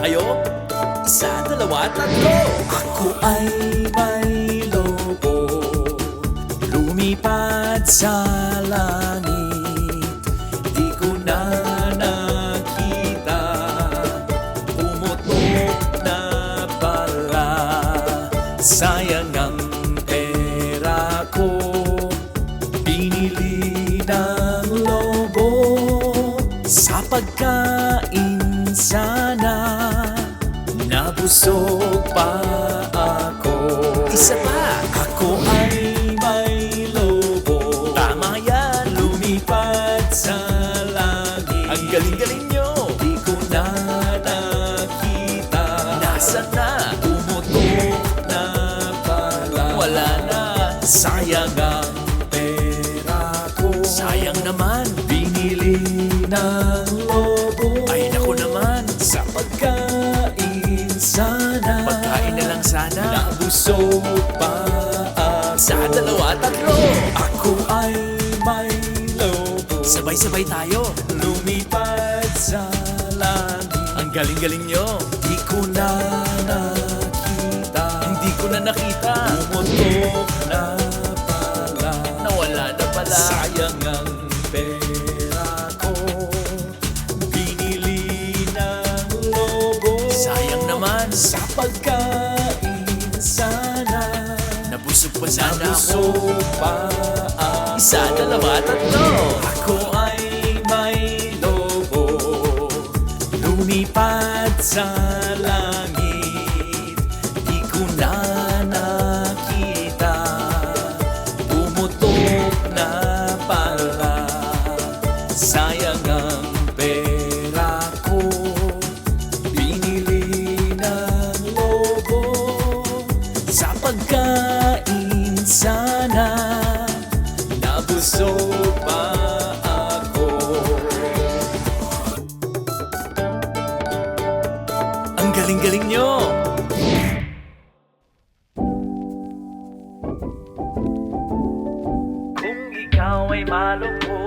kayo? Isa, dalawa, tatlo. Ako ay may lobo, lumipad sa langit. Di ko na nakita, pumutok na pala. Sayang ang pera ko, binili ng lobo. Sa pagkain sana, nabusog pa ako. Isa pa. Ako ay may lobo, Tama yan. lumipad sa langit. Ang galing-galing nyo. Di ko na nakita, Nasaan na? pumutok na pala. Wala na. Sayang ang pera ko, Sayang naman. binili ng lobo. Ay, naku naman. Sa pagkain sana, Pagkain na lang sana. nabusog pa ako. Isa, dalawa, tatlo. Ako ay may lobo, Sabay-sabay tayo. lumipad sa langit. Ang galing-galing nyo. Di ko na nakita, Hindi ko na nakita. pumutok na pala. Nawala na pala. Sayang ang pera ko, binili ng lobo. Sayang naman. Sa pagkain sana, Nabusog pa sana ako. nabusog pa ako. Isa, dalawa, tatlo. Ako ay may lobo, lumipad sa langit. Di ko na nakita, pumutok na pala. Sayang ang pera ko, binili ng lobo. Sa pagkain sana, nabusog pa ako. Ang galing-galing nyo. Kung ikaw ay malungkot,